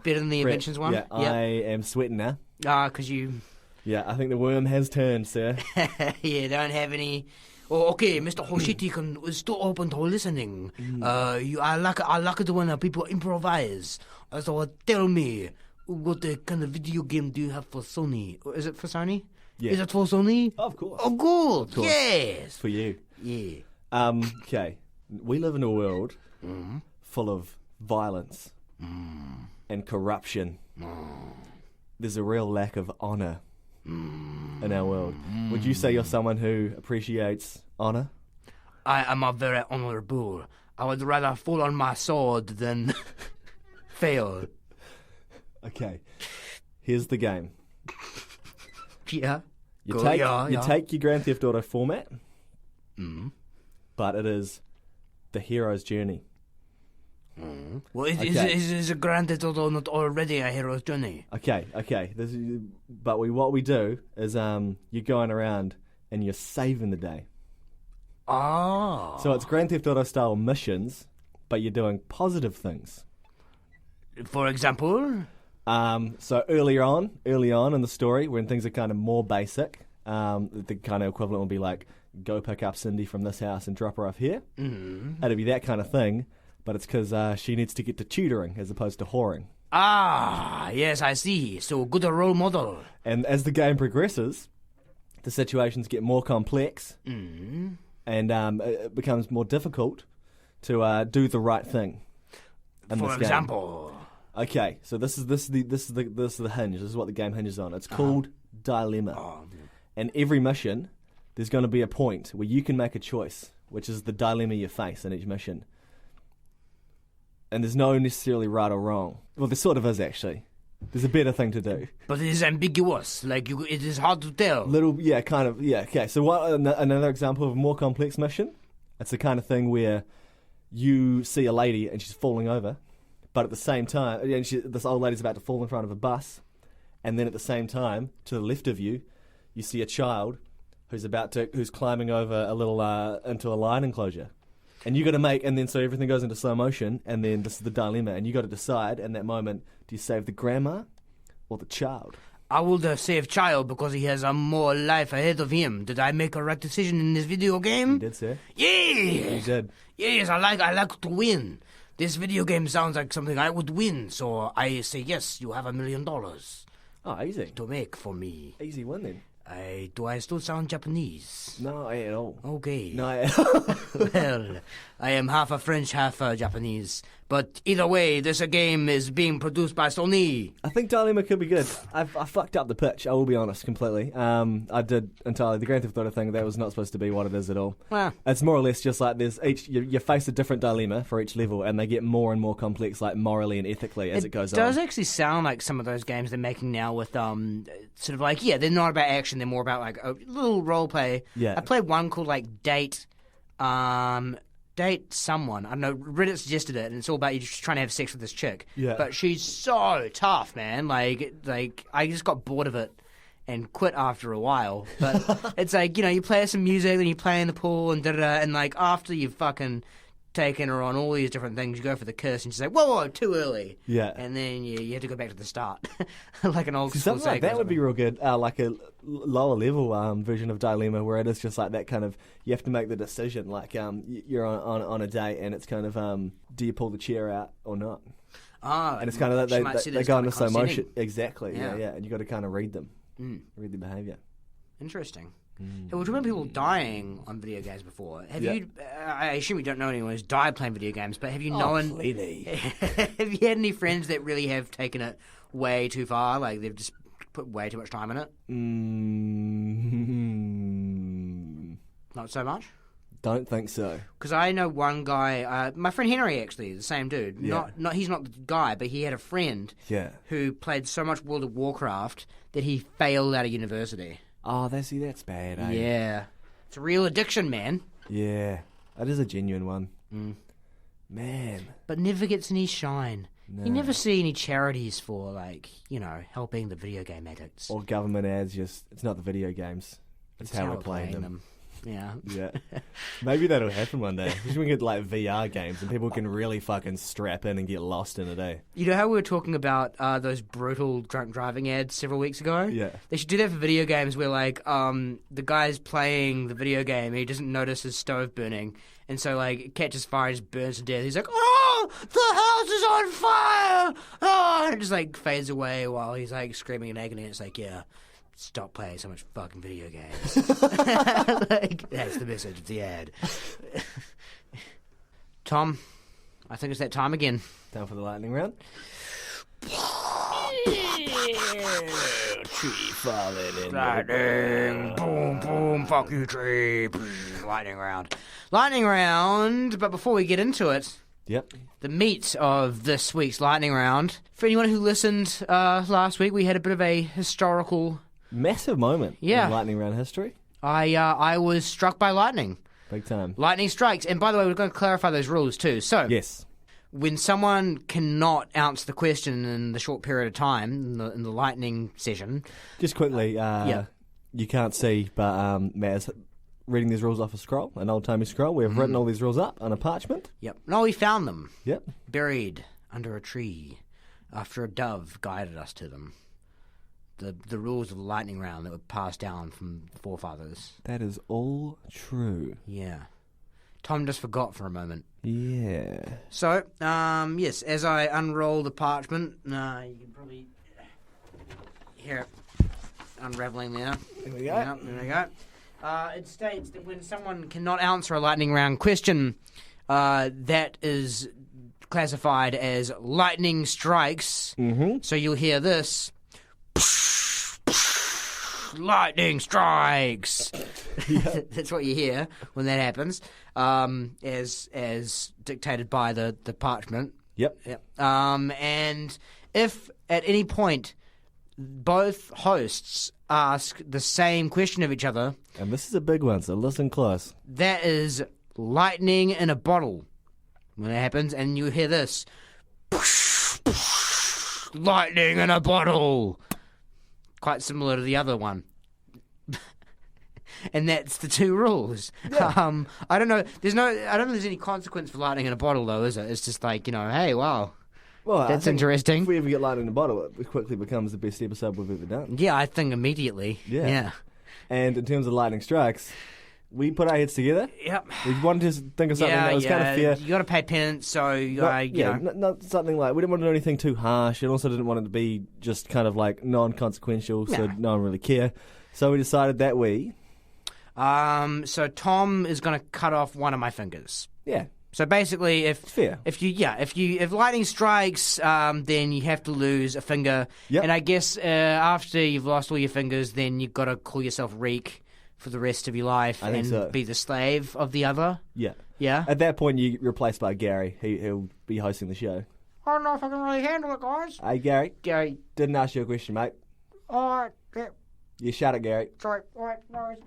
better than the prep. inventions one. Yeah, I am sweating now. Because you Yeah, I think the worm has turned, sir. don't have any. Oh, okay, Mr. Hoshiki is still open to listening. I like it when people improvise. So tell me, What kind of video game do you have for Sony? Is it for Sony? Yeah. Is it for Sony? Of course. Oh, good. Of course. Yes. For you. Yeah. Okay. We live in a world full of violence and corruption. There's a real lack of honour in our world. Would you say you're someone who appreciates honour? I am a very honourable. I would rather fall on my sword than fail. Okay. Here's the game. Yeah. You take your Grand Theft Auto format, but it is the hero's journey. Well, is a Grand Theft Auto not already a hero's journey? Okay. What we do is you're going around and you're saving the day. Oh. So it's Grand Theft Auto style missions, but you're doing positive things. For example? So early on in the story, when things are kind of more basic, the kind of equivalent will be like, go pick up Cindy from this house and drop her off here. It'll be that kind of thing, but it's because she needs to get to tutoring as opposed to whoring. Ah, yes, I see. So good a role model. And as the game progresses, the situations get more complex, and it becomes more difficult to do the right thing. For example. Okay, so this is the hinge. This is what the game hinges on. It's called dilemma. And every mission, there's going to be a point where you can make a choice, which is the dilemma you face in each mission. And there's no necessarily right or wrong. Well, there sort of is actually. There's a better thing to do. But it is ambiguous. Like it is hard to tell. Okay, so another example of a more complex mission? It's the kind of thing where you see a lady and she's falling over. But at the same time, this old lady's about to fall in front of a bus, and then at the same time, to the left of you, you see a child who's climbing over a little into a lion enclosure, and you got to and then so everything goes into slow motion, and then this is the dilemma, and you got to decide in that moment: do you save the grandma or the child? I will save child because he has a more life ahead of him. Did I make a right decision in this video game? You did, sir. Yes, you did. Yes, I like to win. This video game sounds like something I would win, so I say yes, you have $1 million. Oh, easy. To make for me. Easy win then. Do I still sound Japanese? No, at all. Okay. No, at all. Well, I am half a French, half a Japanese. But either way, this game is being produced by Sony. I think Dilemma could be good. I fucked up the pitch, I will be honest, completely. I did entirely. The Grand Theft Auto thing, that was not supposed to be what it is at all. It's more or less just like there's you face a different dilemma for each level, and they get more and more complex, like morally and ethically as it goes on. It does actually sound like some of those games they're making now with sort of like, they're not about action, they're more about like a little role play. Yeah. I played one called like Date someone. I don't know, Reddit suggested it, and it's all about you just trying to have sex with this chick. Yeah. But she's so tough, man. Like I just got bored of it and quit after a while. But it's like, you play some music, then you play in the pool and da-da-da, and like after you've fucking taken her on all these different things, you go for the kiss, and she's like, whoa, too early. Yeah. And then you have to go back to the start. Like an old school something like that would be real good, like a lower level version of Dilemma, where it is just like that kind of, you have to make the decision, like you're on a date, and it's kind of, do you pull the chair out or not? And it's kind of that they go into slow motion. Exactly, yeah, and you got to kind of read them, read their behaviour. Interesting. Hey, well, do you remember people dying on video games before? Have you? I assume you don't know anyone who's died playing video games, but have you known? Completely. Have you had any friends that really have taken it way too far? Like they've just put way too much time in it? Not so much. Don't think so. Because I know one guy, my friend Henry, actually, the same dude. Yeah. Not he's not the guy, but he had a friend. Yeah. Who played so much World of Warcraft that he failed out of university. Oh, that's bad, eh? Yeah. It's a real addiction, man. Yeah. That is a genuine one. Man. But never gets any shine. No. You never see any charities for, like, helping the video game addicts. Or government ads, it's not the video games. It's how we're playing them. Yeah. Yeah. Maybe that'll happen one day. We should get, like, VR games and people can really fucking strap in and get lost in a day. You know how we were talking about those brutal drunk driving ads several weeks ago? Yeah. They should do that for video games where, like, the guy's playing the video game and he doesn't notice his stove burning. And so, like, it catches fire and just burns to death. He's like, oh! oh, the house is on fire! Oh, and it just like fades away while he's like screaming in agony. And it's like, yeah, stop playing so much fucking video games. Like, that's the message of the ad. Tom, I think it's that time again. Down for the lightning round. Tree falling in Lightning, boom, boom, fuck you, tree. Lightning round. Lightning round, but before we get into it, Yep. the meat of this week's lightning round. For anyone who listened last week, we had a bit of a historical... Massive moment Yeah. in lightning round history. I was struck by lightning. Big time. Lightning strikes. And by the way, we're going to clarify those rules too. So, Yes. when someone cannot answer the question in the short period of time, in the lightning session... Just quickly, Yeah. you can't see, but Matt's reading these rules off a scroll, an old-timey scroll. We've written all these rules up on a parchment. Yep. No, we found them. Yep. Buried under a tree after a dove guided us to them. The rules of the lightning round that were passed down from the forefathers. That is all true. Yeah. Tom just forgot for a moment. Yeah. So, yes, as I unroll the parchment, you can probably hear it unraveling there. There we go. Yep, there we go. It states that when someone cannot answer a lightning round question, that is classified as lightning strikes. Mm-hmm. So you'll hear this. Lightning strikes. That's what you hear when that happens, as dictated by the parchment. Yep. Yep. And if at any point both hosts ask the same question of each other, And this is a big one, so listen close. that is lightning in a bottle when it happens, and you hear this. Lightning in a bottle. Quite similar to the other one. And that's the two rules. Yeah. I don't know. I don't think there's any consequence for lightning in a bottle, though, is it? It's just like, hey, wow, Well, I that's think interesting. If we ever get lightning in a bottle, it quickly becomes the best episode we've ever done. Yeah, I think immediately. Yeah. And in terms of lightning strikes, we put our heads together. Yep. We wanted to think of something that was kind of fair. You got to pay penance, so Not something like, we didn't want to do anything too harsh, and also didn't want it to be just kind of like non-consequential, so no one really care. So we decided that So Tom is going to cut off one of my fingers. Yeah. So basically, It's fair. if lightning strikes, then you have to lose a finger. Yep. And I guess after you've lost all your fingers, then you've got to call yourself Reek for the rest of your life I think and so. be the slave of the other. Yeah. Yeah. At that point, you get replaced by Gary. He'll be hosting the show. I don't know if I can really handle it, guys. Hey, Gary. Gary. Didn't ask you a question, mate. All right. Yeah. You shut it, Gary. Sorry. All right. No worries.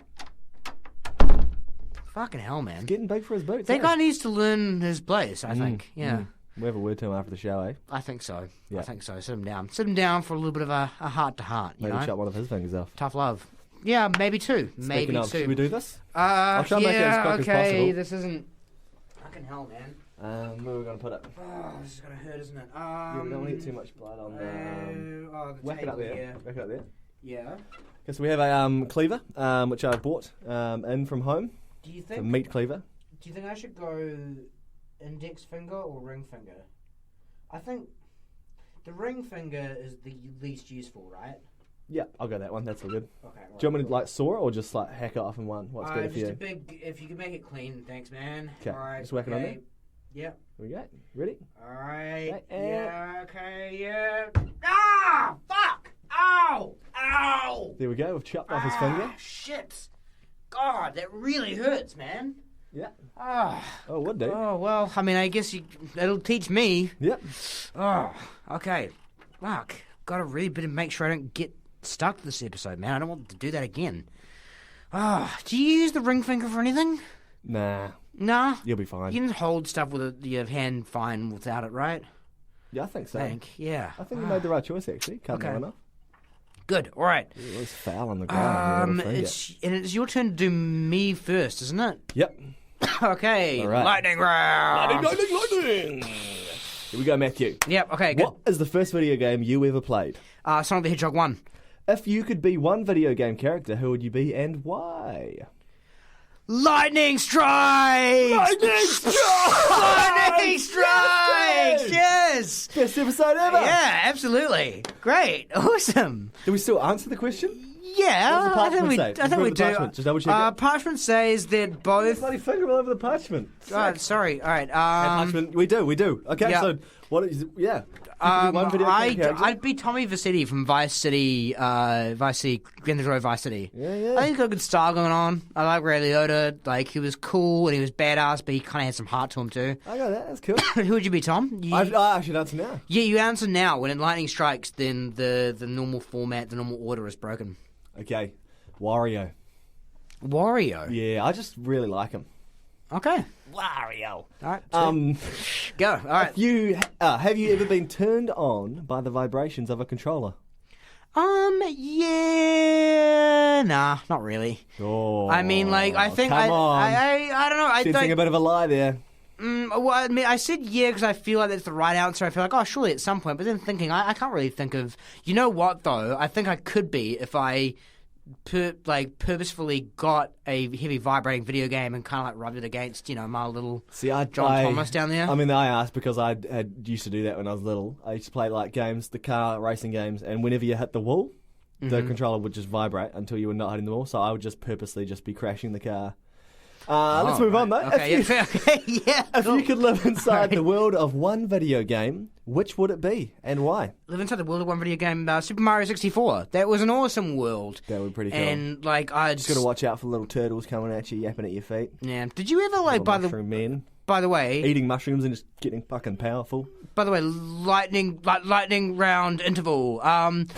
Fucking hell, man. Getting big for his boots. That guy needs to learn his place, I think. Yeah. We'll have a word to him after the show, eh? I think so. Yeah. I think so. Sit him down. Sit him down for a little bit of a heart-to-heart, you Maybe know? chop one of his fingers off. Tough love. Yeah, maybe two. Maybe Speaking of, two. should we do this? I'll try and make it as quick as possible. This isn't... Fucking hell, man. Where are we going to put it? Oh, this is going to hurt, isn't it? Yeah, we don't want to get too much blood on the... the whack it up table there. here. Whack it up there. Yeah. Okay, so we have a cleaver, which I bought in from home. Do you It's a think... meat cleaver. Do you think I should go index finger or ring finger? I think the ring finger is the least useful, right? Yeah, I'll go that one. That's all good. Okay. Do you want me to like saw it or just like hack it off in one? What's better for just you? a big... If you can make it clean, thanks, man. Okay, All right. just whack it on there. Yep. Here we go. Ready? All right. Okay, Yeah. Okay. Yeah. Ah! Fuck! Ow! Ow! There we go. We've chopped off his finger. Shit! God, that really hurts, man. Yeah. Ah. Oh, would do. Oh well. I mean, I guess it'll teach me. Yep. Oh. Okay. Fuck. Got to really better make sure I don't get stuck this episode, man. I don't want to do that again. Ah. Do you use the ring finger for anything? Nah. Nah. You'll be fine. You can hold stuff with your hand fine without it, right? Yeah, I think so. Yeah. I think you made the right choice, actually. Cutting Okay. that one off. Good. All right. It was foul on the ground. It's your turn to do me first, isn't it? Yep. Okay. All right. Lightning round. Lightning! Here we go, Matthew. Yep. Okay. Good. What is the first video game you ever played? Sonic the Hedgehog 1. If you could be one video game character, who would you be and why? Lightning strike. Lightning strike! Lightning strike. Best episode ever. Yeah, absolutely. Great. Awesome. Do we still answer the question? Yeah, I think we do. Just double check it. Parchment says that both. Bloody finger all over the parchment. Sorry. All right. Parchment. We do. Okay, yeah. so what is? Yeah. One video I'd be Tommy Vassetti from Grand Theft Auto Vice City. Yeah. I think he's got a good style going on. I like Ray Liotta. Like, he was cool and he was badass, but he kind of had some heart to him too. I got that. That's cool. Who would you be, Tom? I should answer now. Yeah, you answer now. When lightning strikes, then the normal format, the normal order is broken. Okay, Wario. Wario? Yeah, I just really like him. Okay. Wario. All right. Go. All right. Have you ever been turned on by the vibrations of a controller? Yeah. Nah, not really. Oh. I mean, like, I think come on. I don't know. I Sensing a bit of a lie there. Well, I mean, I said yeah because I feel like that's the right answer. I feel like, oh, surely at some point. But then thinking, I can't really think of. You know what though? I think I could be if I purposefully got a heavy vibrating video game and kind of like rubbed it against, my little John Thomas down there. I mean, I asked because I used to do that when I was little. I used to play like games, the car racing games, and whenever you hit the wall, the controller would just vibrate until you were not hitting the wall. So I would just purposely just be crashing the car. Let's move on, though. Okay, If you could live inside the world of one video game, which would it be and why? Live inside the world of one video game, Super Mario 64. That was an awesome world. That would be pretty cool. And I just got to watch out for little turtles coming at you, yapping at your feet. Yeah. Did you ever mushroom men? By the way, eating mushrooms and just getting fucking powerful. By the way, lightning round interval.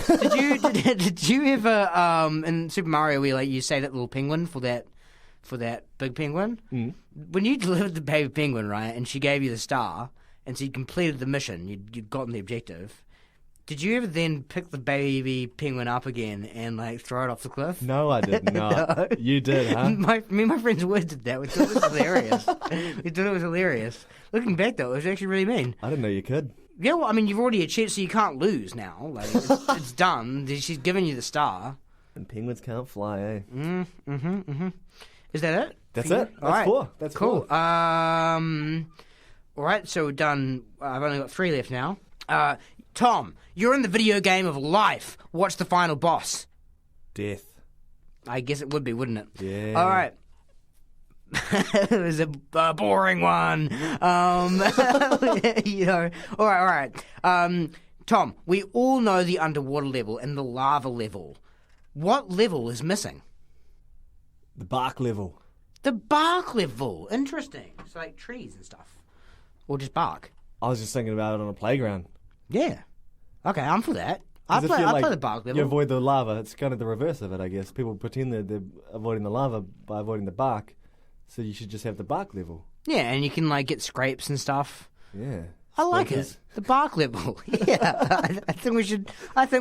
Did you ever in Super Mario where you say that little penguin for that big penguin? When you delivered the baby penguin, right, and she gave you the star, and so you completed the mission, you'd gotten the objective. Did you ever then pick the baby penguin up again and throw it off the cliff? No, I did not. No. You did, huh? Me and my friends Wood did that. We thought it was hilarious. Looking back, though, it was actually really mean. I didn't know you could. Yeah, well, I mean, you've already achieved, so you can't lose now. It's done. She's given you the star. And penguins can't fly, eh? Is that it? That's it. That's four. That's cool. Four. All right, so we're done. I've only got 3 left now. Tom, you're in the video game of life. What's the final boss? Death. I guess it would be, wouldn't it? Yeah. All right. It was a boring one. All right. Tom, we all know the underwater level and the lava level. What level is missing? The bark level. The bark level. Interesting. It's like trees and stuff. Or just bark. I was just thinking about it on a playground. Yeah. Okay, I'm for that. I play the bark level. You avoid the lava. It's kind of the reverse of it, I guess. People pretend that they're avoiding the lava by avoiding the bark. So you should just have the bark level. Yeah, and you can get scrapes and stuff. Yeah. I like it. The bark level. Yeah. I think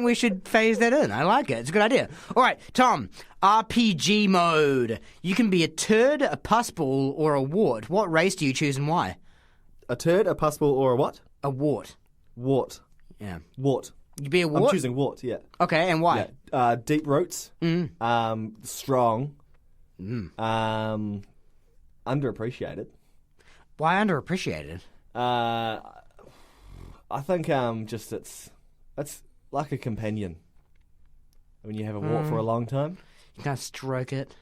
we should phase that in. I like it. It's a good idea. All right, Tom. RPG mode. You can be a turd, a pussball, or a wart. What race do you choose and why? A turd, a pussball, or a what? A wart. Wart. Yeah. Wart. You be a wart? I'm choosing wart, yeah. Okay, and why? Yeah. Deep roots. Strong. Underappreciated. Why underappreciated? I think it's like a companion. When you have a wart for a long time. You can't stroke it.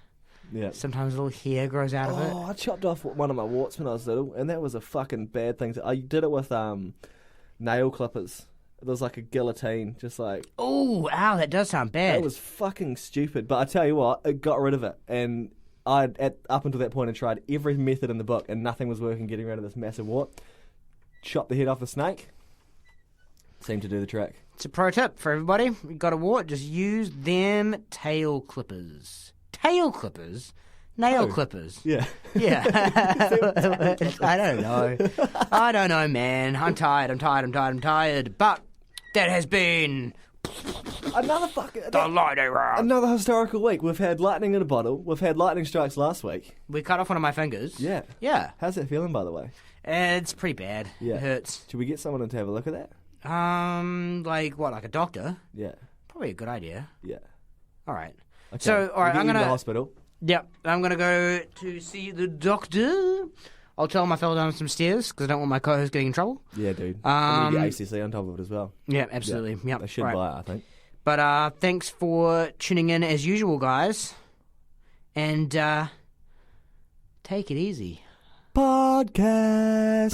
Yeah. Sometimes a little hair grows out of it. Oh, I chopped off one of my warts when I was little, and that was a fucking bad thing. I did it with nail clippers. There was like a guillotine, just like... Oh, ow, that does sound bad. That was fucking stupid, but I tell you what, it got rid of it, and up until that point I tried every method in the book, and nothing was working getting rid of this massive wart. Chopped the head off the snake. Seemed to do the trick. It's a pro tip for everybody. You got a wart, just use them tail clippers. Tail clippers? Nail clippers. Yeah. Yeah. I don't know, man. I'm tired. But that has been... Another fucking... The lightning round. Another historical week. We've had lightning in a bottle. We've had lightning strikes last week. We cut off one of my fingers. Yeah. Yeah. How's that feeling, by the way? It's pretty bad. Yeah. It hurts. Should we get someone in to have a look at that? Like a doctor? Yeah. Probably a good idea. Yeah. All right. Okay. So, all right, I'm going to the hospital. Yep, I'm going to go to see the doctor. I'll tell them I fell down some stairs because I don't want my co-host getting in trouble. Yeah, dude. And you get ACC on top of it as well. Yeah, absolutely. Yeah. Yep. They should buy it, I think. But thanks for tuning in as usual, guys. And take it easy. Podcast.